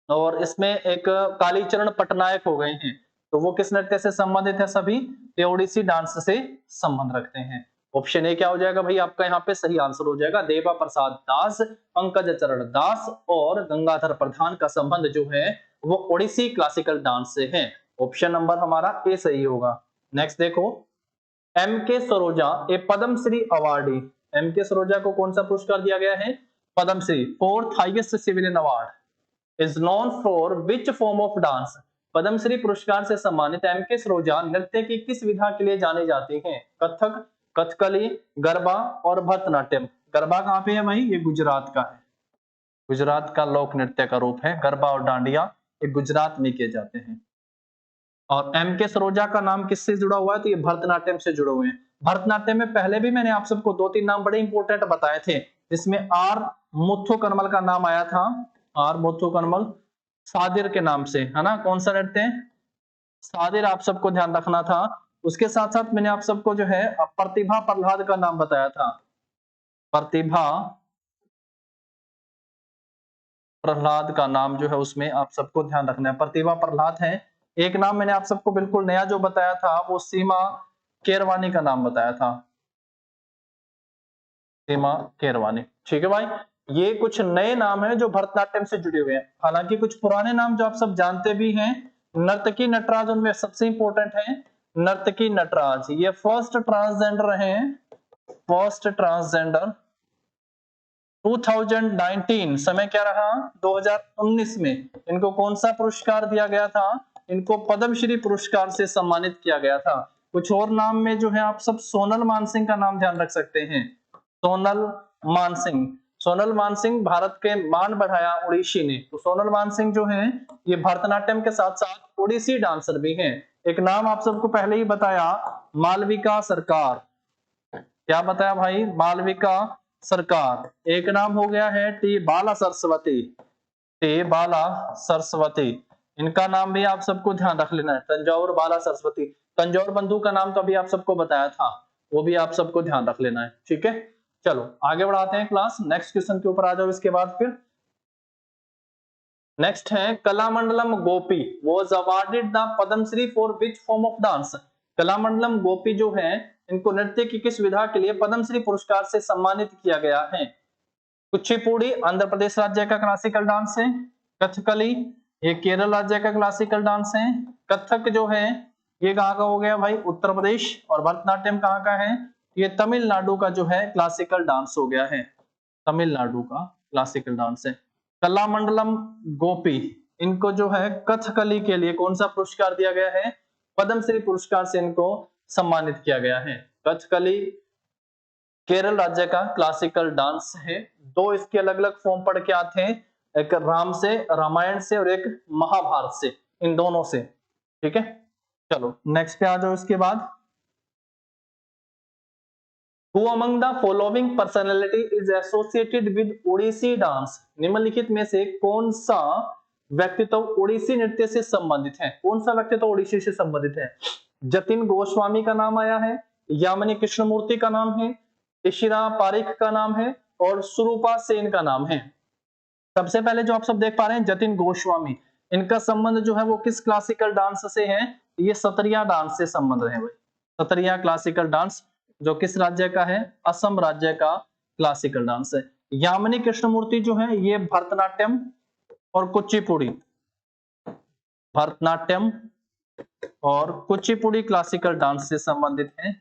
और इसमें एक कालीचरण पटनायक हो गए हैं, तो वो किस नृत्य से संबंधित है, सभी ये ओडिसी डांस से संबंध रखते हैं। ऑप्शन ए क्या हो जाएगा भाई आपका, यहाँ पे सही आंसर हो जाएगा देवा प्रसाद दास, पंकज चरण दास और गंगाधर प्रधान का संबंध जो है वो ओडिसी क्लासिकल डांस से है। ऑप्शन नंबर हमारा ए सही होगा। नेक्स्ट देखो, M K Saroja a Padmashri awardee, M K Saroja को कौन सा पुरस्कार दिया गया है, Padmashri, fourth highest civilian award, is known for which form of dance. Padmashri पुरस्कार से सम्मानित एम के सरोजा नृत्य की किस विधा के लिए जाने जाते हैं, कथक, कथकली, गरबा और भरतनाट्यम। गरबा कहाँ पे है भाई, ये गुजरात का है, गुजरात का लोक नृत्य का रूप है गरबा और डांडिया, ये गुजरात में किए जाते हैं। और एम के सरोजा का नाम किससे जुड़ा हुआ है, तो ये भरतनाट्यम से जुड़े हुए हैं। भरतनाट्यम में पहले भी मैंने आप सबको 2-3 नाम बड़े इंपॉर्टेंट बताए थे, जिसमें आर मुथुकनमल का नाम आया था, आर मुथुकनमल सादिर के नाम से, है ना, कौन सा नृत्य है, सादिर, आप सबको ध्यान रखना था। उसके साथ साथ मैंने आप सबको जो है प्रतिभा प्रहलाद का नाम बताया था, प्रतिभा प्रहलाद का नाम जो है उसमें आप सबको ध्यान रखना है, प्रतिभा प्रहलाद है। एक नाम मैंने आप सबको बिल्कुल नया जो बताया था वो सीमा केरवानी का नाम बताया था, सीमा केरवानी, ठीक है भाई। ये कुछ नए नाम है जो भरतनाट्यम से जुड़े हुए हैं, हालांकि कुछ पुराने नाम जो आप सब जानते भी हैं, नर्तकी नटराज उनमें सबसे इंपॉर्टेंट है, नर्तकी नटराज, ये फर्स्ट ट्रांसजेंडर हैं, फर्स्ट ट्रांसजेंडर 2019, समय क्या रहा 2019 में, इनको कौन सा पुरस्कार दिया गया था, इनको पद्मश्री पुरस्कार से सम्मानित किया गया था। कुछ और नाम में जो है आप सब सोनल मानसिंह का नाम ध्यान रख सकते हैं, सोनल मानसिंह, सोनल मानसिंह भारत के मान बढ़ाया उड़ीसी ने, तो सोनल मानसिंह जो है ये भरतनाट्यम के साथ साथ ओडिसी डांसर भी हैं। एक नाम आप सबको पहले ही बताया, मालविका सरकार, क्या बताया भाई, मालविका सरकार। एक नाम हो गया है टी बाला सरस्वती, टी बाला सरस्वती, इनका नाम भी आप सबको ध्यान रख लेना है, तंजौर बाला सरस्वती। तंजौर बंधु का नाम तो अभी आप सबको बताया था, वो भी आप सबको ध्यान रख लेना है, ठीक है। चलो आगे बढ़ाते हैं क्लास, नेक्स्ट क्वेश्चन के ऊपर आ जाओ। इसके बाद फिर नेक्स्ट है Kalamandalam Gopi was awarded the Padmashri for which form of dance. Kalamandalam Gopi जो है इनको नृत्य की किस विधा के लिए पद्मश्री पुरस्कार से सम्मानित किया गया है। कुचिपुड़ी आंध्र प्रदेश राज्य का क्लासिकल डांस है, कथकली ये केरल राज्य का क्लासिकल डांस है, कथक जो है ये कहाँ का हो गया भाई, उत्तर प्रदेश, और भरतनाट्यम कहाँ का है, ये तमिलनाडु का जो है क्लासिकल डांस हो गया है, तमिलनाडु का क्लासिकल डांस है। कलामंडलम गोपी, इनको जो है कथकली के लिए कौन सा पुरस्कार दिया गया है? पद्मश्री पुरस्कार से इनको सम्मानित किया गया है। कथकली केरल राज्य का क्लासिकल डांस है। दो इसके अलग अलग फॉर्म पढ़ के आते हैं, एक राम से, रामायण से, और एक महाभारत से, इन दोनों से। ठीक है, चलो नेक्स्ट पे आ जाओ। इसके बाद Who among the following personality is associated with Odissi dance? निम्नलिखित में से कौन सा व्यक्तित्व ओडिसी नृत्य से संबंधित है? कौन सा व्यक्तित्व ओडिसी से संबंधित है? जतिन गोस्वामी का नाम आया है, यामिनी कृष्णमूर्ति का नाम है, इशिरा पारिक का नाम है, और सुरूपा सेन का नाम है। सबसे पहले जो आप सब देख पा रहे हैं जतिन गोस्वामी, इनका संबंध जो है वो किस क्लासिकल डांस से है? ये सतरिया डांस से संबंध है भाई। सतरिया क्लासिकल डांस जो किस राज्य का है? असम राज्य का क्लासिकल डांस है। यामिनी कृष्णमूर्ति जो है ये भरतनाट्यम और कुचिपुड़ी, भरतनाट्यम और कुचिपुड़ी क्लासिकल डांस से संबंधित है।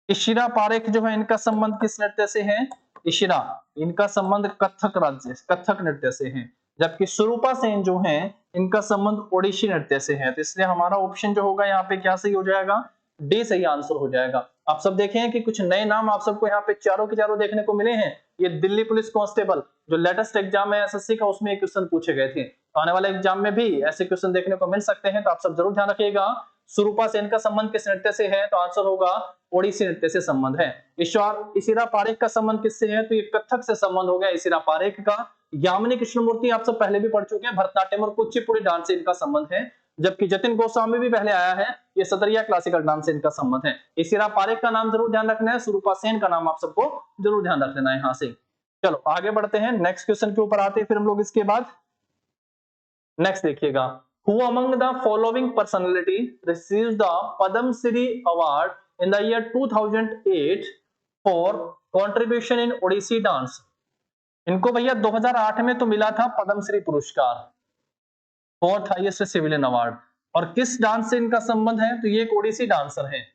इशिरा पारेख जो है इनका संबंध किस नृत्य से है? इशिरा, इनका संबंध कथक राज्य, कथक नृत्य से है। जबकि सुरूपा सेन जो है इनका संबंध ओडिसी नृत्य से है। तो इसलिए हमारा ऑप्शन जो होगा यहाँ पे क्या सही हो जाएगा? डी सही आंसर हो जाएगा। आप सब देखे हैं कि कुछ नए नाम आप सबको यहाँ पे चारों के चारों देखने को मिले हैं। ये दिल्ली पुलिस कांस्टेबल जो लेटेस्ट एग्जाम है एसएससी का, उसमें एक क्वेश्चन पूछे गए थे। आने वाले एग्जाम में भी ऐसे क्वेश्चन देखने को मिल सकते हैं, तो आप सब जरूर ध्यान रखिएगा। सुरूपा सेन का संबंध किस नृत्य से है? तो आंसर होगा ओडिसी नृत्य से संबंध है। इशिरा पारेख का संबंध किससे है? तो ये कथक से संबंध हो गया इशिरा पारेख का। यामिनी कृष्णमूर्ति आप सब पहले भी पढ़ चुके हैं, भरतनाट्यम और कुचिपुड़ी डांस से इनका संबंध है। जबकि जतिन गोस्वामी भी पहले आया है, ये सतरिया क्लासिकल डांस से इनका संबंध है। इशिरा पारेख का नाम जरूर ध्यान रखना है, सुरूपा सेन का नाम आप सबको जरूर ध्यान रख लेना है यहाँ से। चलो आगे बढ़ते हैं, नेक्स्ट क्वेश्चन के ऊपर आते हैं फिर हम लोग। इसके बाद नेक्स्ट देखिएगा, Who among the following personality received the Padma Shri Award in the year 2008 for contribution in Odissi dance? इनको भैया 2008 में तो मिला था पद्मश्री पुरस्कार, फोर्थ हाईएस्ट सिविलियन अवार्ड। और किस डांस से इनका संबंध है? तो ये एक ओडिसी डांसर है,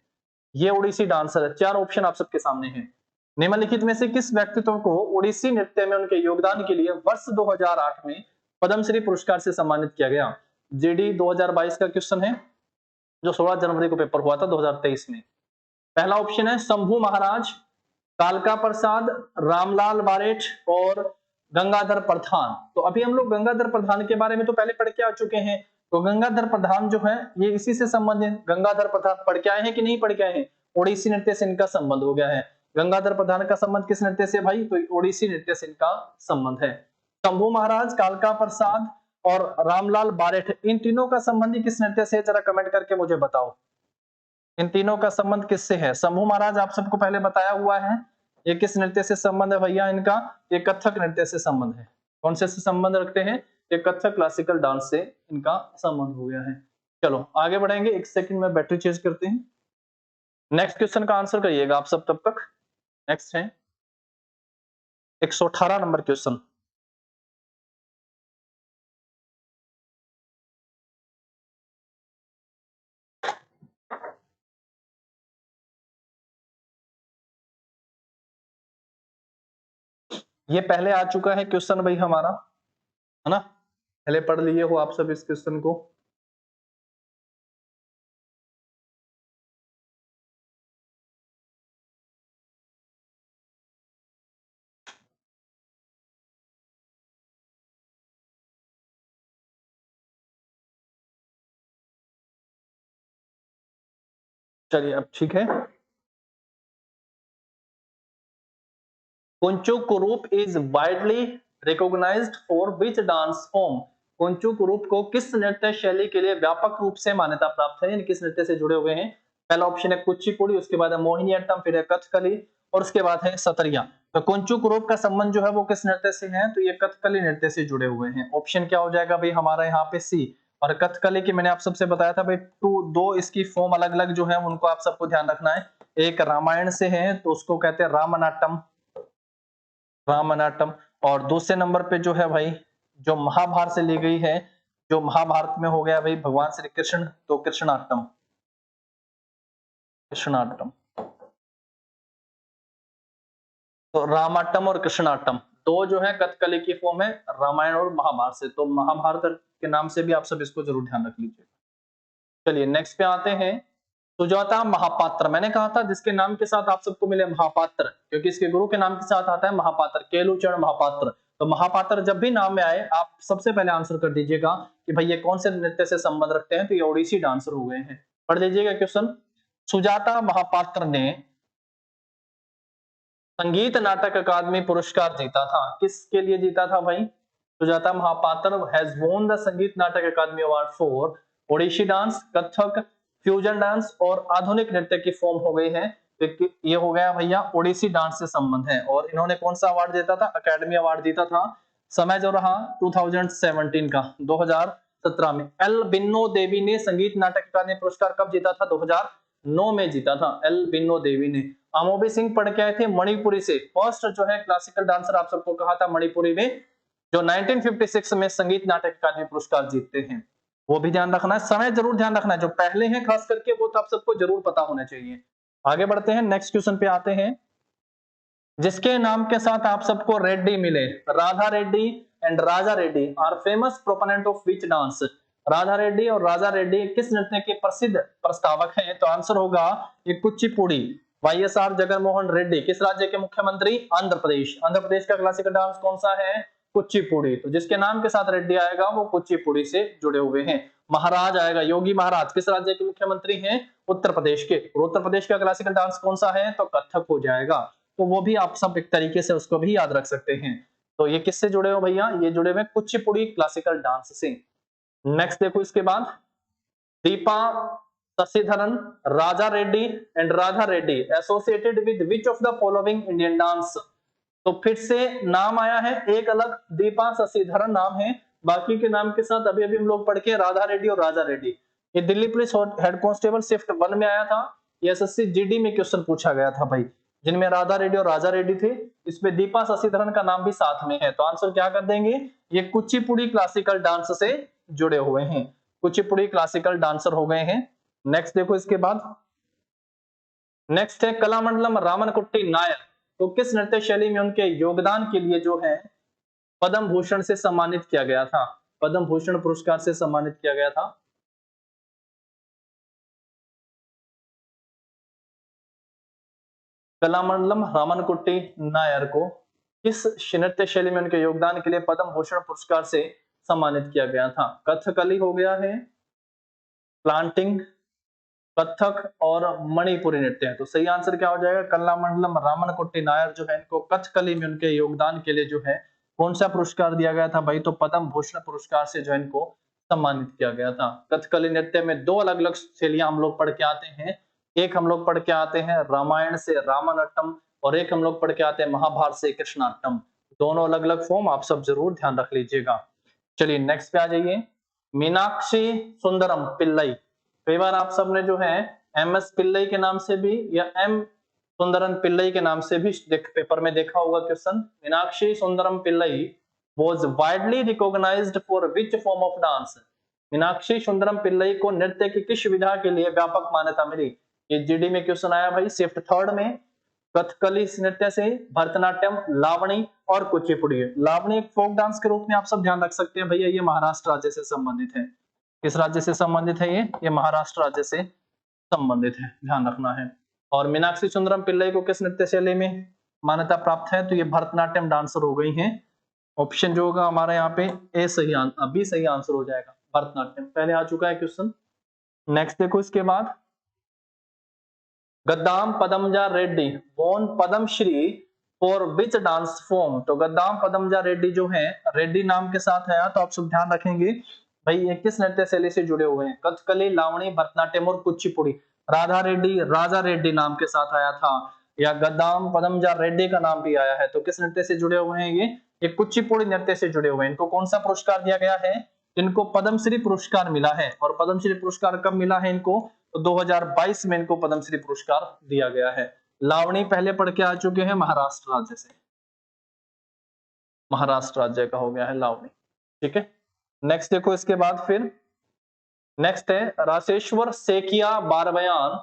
ये ओडिसी डांसर है। चार ऑप्शन आप सबके सामने हैं। निम्नलिखित में से किस व्यक्तित्व को ओडिसी नृत्य में उनके योगदान के लिए वर्ष 2008 में पद्मश्री पुरस्कार से सम्मानित किया गया? जीडी 2022 का क्वेश्चन है जो 16 जनवरी को पेपर हुआ था 2023 में। पहला ऑप्शन है शंभू महाराज, कालका प्रसाद, रामलाल बारेठ और गंगाधर प्रधान। तो अभी हम लोग गंगाधर प्रधान के बारे में तो पहले पढ़ के आ चुके हैं। तो गंगाधर प्रधान जो है ये इसी से संबंधित, गंगाधर प्रधान पढ़ के आए हैं कि नहीं पढ़ के आए हैं? ओडिसी नृत्य से इनका संबंध हो गया है। गंगाधर प्रधान का संबंध किस नृत्य से भाई? तो ओडिसी नृत्य से इनका संबंध है। शंभू महाराज, कालका प्रसाद और रामलाल बारेठ, इन तीनों का संबंधी किस नृत्य से? जरा कमेंट करके मुझे बताओ, इन तीनों का संबंध किससे है? शंभू महाराज आप सबको पहले बताया हुआ है, ये किस नृत्य से संबंध है भैया इनका? ये कथक नृत्य से संबंध है। कौन से संबंध रखते हैं? ये कथक क्लासिकल डांस से इनका संबंध हो गया है। चलो आगे बढ़ेंगे, एक सेकंड में बैटरी चेंज करते हैं। नेक्स्ट क्वेश्चन का आंसर करिएगा आप सब तब तक। नेक्स्ट है 118 नंबर क्वेश्चन। ये पहले आ चुका है क्वेश्चन भाई हमारा, है ना? पहले पढ़ लिए हो आप सब इस क्वेश्चन को। चलिए अब ठीक है। Kunchukurup is widely recognised for which dance form? Kunchukurup को किस नृत्य शैली के लिए व्यापक रूप से मान्यता प्राप्त है? किस नृत्य से जुड़े हुए हैं? पहला ऑप्शन है कुचिपुड़ी, उसके बाद है मोहिनीअट्टम, फिर है कथकली और उसके बाद है सतरिया। तो कुंचुकुरुप का संबंध जो है वो किस नृत्य से है? तो ये कथकली नृत्य से जुड़े हुए हैं। ऑप्शन क्या हो जाएगा भाई हमारा यहाँ पे? सी। और कथकली की मैंने आप सबसे बताया था भाई दो इसकी फॉर्म अलग अलग जो है उनको आप सबको ध्यान रखना है। एक रामायण से है तो उसको कहते हैं रामनाट्यम, रामनाट्यम। और दूसरे नंबर पे जो है भाई जो महाभारत से ली गई है, जो महाभारत में हो गया भाई भगवान श्री कृष्ण, तो कृष्णाट्टम, कृष्णाट्टम। तो रामाटम और कृष्णाटम दो जो है कथकली की फॉर्म है रामायण और महाभारत से, तो महाभारत के नाम से भी आप सब इसको जरूर ध्यान रख लीजिए। चलिए नेक्स्ट पे आते हैं। सुजाता महापात्र, मैंने कहा था जिसके नाम के साथ आप सबको मिले महापात्र, क्योंकि इसके गुरु के नाम के साथ आता है महापात्र, केलुचरण महापात्र। तो महापात्र जब भी नाम में आए आप सबसे पहले आंसर कर दीजिएगा कि भाई ये कौन से नृत्य से संबंध रखते हैं, तो ये ओडिसी डांसर हो गए हैं। पढ़ लीजिएगा क्वेश्चन। सुजाता महापात्र ने संगीत नाटक अकादमी पुरस्कार जीता था, किसके लिए जीता था भाई? Sujata Mohapatra has won the Sangeet Natak Akademi award for Odissi dance, Kathak, fusion dance और आधुनिक नृत्य की फॉर्म हो गई है। तो ये हो गया भैया ओडिसी डांस से संबंध है। और इन्होंने कौन सा अवार्ड जीता था? अकेडमी अवार्ड जीता था। समय जो रहा 2017 का, 2017 में। एल बिन्नो देवी ने संगीत नाटक अकादमी पुरस्कार कब जीता था? 2009 में जीता था एल बिन्नो देवी ने। अमोबी सिंह पढ़ के आए थे मणिपुरी से, फर्स्ट जो है क्लासिकल डांसर आप सबको कहा था मणिपुरी में, जो 1956 में संगीत नाटक अकादमी पुरस्कार जीतते हैं। वो भी ध्यान रखना है, समय जरूर ध्यान रखना है, जो पहले हैं खास करके वो तो आप सबको जरूर पता होना चाहिए। आगे बढ़ते हैं, नेक्स्ट क्वेश्चन पे आते हैं। जिसके नाम के साथ आप सबको रेड्डी मिले, Radha Reddy and Raja Reddy are famous proponent of which dance? Radha Reddy और राजा रेड्डी किस नृत्य के प्रसिद्ध प्रस्तावक हैं? तो आंसर होगा ये कुचिपुड़ी। वाईएसआर जगनमोहन रेड्डी किस राज्य के मुख्यमंत्री? आंध्र प्रदेश। आंध्र प्रदेश का क्लासिकल डांस कौन सा है? कुचिपुड़ी। तो जिसके नाम के साथ रेड्डी आएगा वो कुचिपुड़ी से जुड़े हुए हैं। महाराज आएगा, योगी महाराज किस राज्य के मुख्यमंत्री हैं? उत्तर प्रदेश के। और उत्तर प्रदेश का क्लासिकल डांस कौन सा है? तो कथक हो जाएगा। तो वो भी आप सब एक तरीके से उसको भी याद रख सकते हैं। तो ये किससे जुड़े हो भैया? ये जुड़े हुए कुचिपुड़ी क्लासिकल डांस से। नेक्स्ट देखो इसके बाद, Deepa Shashidharan, Raja Reddy and Radha Reddy associated with which of the following Indian dance? तो फिर से नाम आया है, एक अलग दीपा शशिधरन नाम है, बाकी के नाम के साथ अभी अभी हम लोग पढ़ के राधा रेड्डी और राजा रेड्डी। ये Delhi police head constable shift 1 में आया था, ये एसएससी जीडी में क्वेश्चन पूछा गया था भाई, जिनमें राधा रेड्डी और राजा रेड्डी थे। इसमें दीपा शशिधरन का नाम भी साथ में है, तो आंसर क्या कर देंगे? ये कुचिपुड़ी क्लासिकल डांस से जुड़े हुए हैं, कुचिपुड़ी क्लासिकल डांसर हो गए हैं। नेक्स्ट देखो इसके बाद, नेक्स्ट है कलामंडलम रामनकुट्टी नायर, तो किस नृत्य शैली में उनके योगदान के लिए जो है पद्म भूषण से सम्मानित किया गया था? पद्म भूषण पुरस्कार से सम्मानित किया गया था। कलामंडलम रामनकुट्टी नायर को किस नृत्य शैली में उनके योगदान के लिए पद्म भूषण पुरस्कार से सम्मानित किया गया था? कथकली हो गया है, प्लांटिंग, कथक और मणिपुरी नृत्य है। तो सही आंसर क्या हो जाएगा? कलामंडलम रामनकुट्टी नायर जो है इनको कथकली में उनके योगदान के लिए जो है कौन सा पुरस्कार दिया गया था भाई? तो पद्म भूषण पुरस्कार से जो इनको सम्मानित किया गया था। कथकली नृत्य में दो अलग अलग शैलियां हम लोग पढ़ के आते हैं, एक हम लोग पढ़ के आते हैं रामायण से रामानट्टम, और एक हम लोग पढ़ के आते हैं महाभारत से कृष्णाट्टम। दोनों अलग अलग फॉर्म आप सब जरूर ध्यान रख लीजिएगा। चलिए नेक्स्ट पे आ जाइए। मीनाक्षी सुंदरम पिल्लई, कई बार आप सबने जो है एम एस पिल्लई के नाम से भी या एम सुंदरम पिल्लई के नाम से भी पेपर में देखा होगा question. Meenakshi Sundaram Pillai was widely recognized for which form of dance? Meenakshi Sundaram Pillai को नृत्य की किस विधा के लिए व्यापक मान्यता मिली? ये जीडी में क्वेश्चन आया भाई शिफ्ट 3 में। कथकली नृत्य से, भरतनाट्यम, लावणी और कुचिपुड़ी। लावणी एक फोक डांस के रूप में आप सब ध्यान रख सकते हैं भैया, ये महाराष्ट्र राज्य से संबंधित है। किस राज्य से संबंधित है ये महाराष्ट्र राज्य से संबंधित है, ध्यान रखना है। और मीनाक्षी सुंदरम पिल्लई को किस नृत्य शैली में मान्यता प्राप्त है? तो ये भरतनाट्यम डांसर हो गई हैं। ऑप्शन जो होगा हमारा यहाँ पे ए सही अभी सही आंसर हो जाएगा, भरतनाट्यम पहले आ चुका है क्वेश्चन। नेक्स्ट देखो इसके बाद, Gaddam Padmaja Reddy won Padmashri for which dance form? तो गद्दाम पदमजा रेड्डी जो है रेड्डी नाम के साथ है, तो आप सब ध्यान रखेंगे भाई ये किस नृत्य शैली से जुड़े हुए हैं? कथकली, लावणी, भरतनाट्यम और कुचिपुड़ी। राधा रेड्डी राजा रेड्डी नाम के साथ आया था, या गद्दाम पदमजा रेड्डी का नाम भी आया है, तो किस नृत्य से जुड़े हुए हैं? ये कुचिपुड़ी नृत्य से जुड़े हुए हैं। इनको कौन सा पुरस्कार दिया गया है? इनको पद्मश्री पुरस्कार मिला है। और पद्मश्री पुरस्कार कब मिला है इनको? तो 2022 में इनको पद्मश्री पुरस्कार दिया गया है। लावणी पहले पढ़ के आ चुके हैं, महाराष्ट्र राज्य से, महाराष्ट्र राज्य का हो गया है लावणी। ठीक है, नेक्स्ट देखो इसके बाद फिर नेक्स्ट है Rasheswar Saikia Barbayan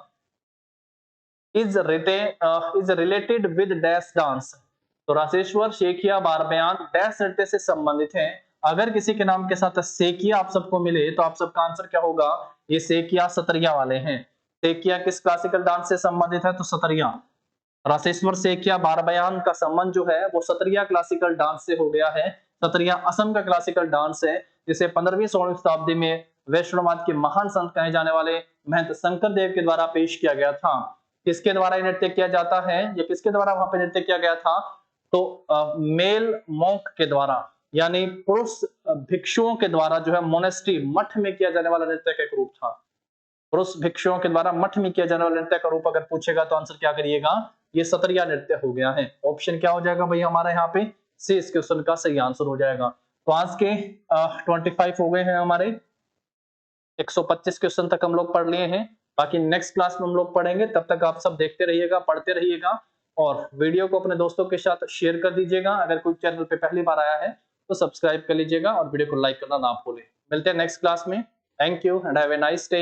is related with dash dance. तो राशेश्वर, शेखिया, बार बयान डैश नृत्य से संबंधित हैं। अगर किसी के नाम के साथ सेकिया आप सबको मिले तो आप सबका आंसर क्या होगा? ये सेकिया सतरिया वाले हैं। सेकिया किस क्लासिकल डांस से संबंधित है? तो सतरिया। राशेश्वर, सेकिया, बार बयान का संबंध जो है वो सतरिया क्लासिकल डांस से हो गया है। सतरिया असम का क्लासिकल डांस है, जिसे 15वीं-16वीं शताब्दी में वैष्णववाद के महान संत कहे जाने वाले महंत शंकर देव के द्वारा पेश किया गया था। किसके द्वारा ये नृत्य किया जाता है? या किसके द्वारा वहां पे नृत्य किया गया था? तो मेल मॉन्क के द्वारा, यानी पुरुष भिक्षुओं के द्वारा जो है मोनेस्ट्री मठ में किया जाने वाला नृत्य का एक रूप था। पुरुष भिक्षुओं के द्वारा मठ में किया जाने वाला नृत्य का रूप अगर पूछेगा तो आंसर क्या करिएगा? ये सतरिया नृत्य हो गया है। ऑप्शन क्या हो जाएगा भाई हमारा यहाँ पे? सी इस क्वेश्चन का सही आंसर हो जाएगा। तो आज के 25 हो गए हैं हमारे, 125 क्वेश्चन तक हम लोग पढ़ लिए हैं। बाकी नेक्स्ट क्लास में हम लोग पढ़ेंगे, तब तक आप सब देखते रहिएगा, पढ़ते रहिएगा और वीडियो को अपने दोस्तों के साथ शेयर कर दीजिएगा। अगर कोई चैनल पे पहली बार आया है तो सब्सक्राइब कर लीजिएगा और वीडियो को लाइक करना ना भूलें। मिलते हैं नेक्स्ट क्लास में। Thank you and have a nice day.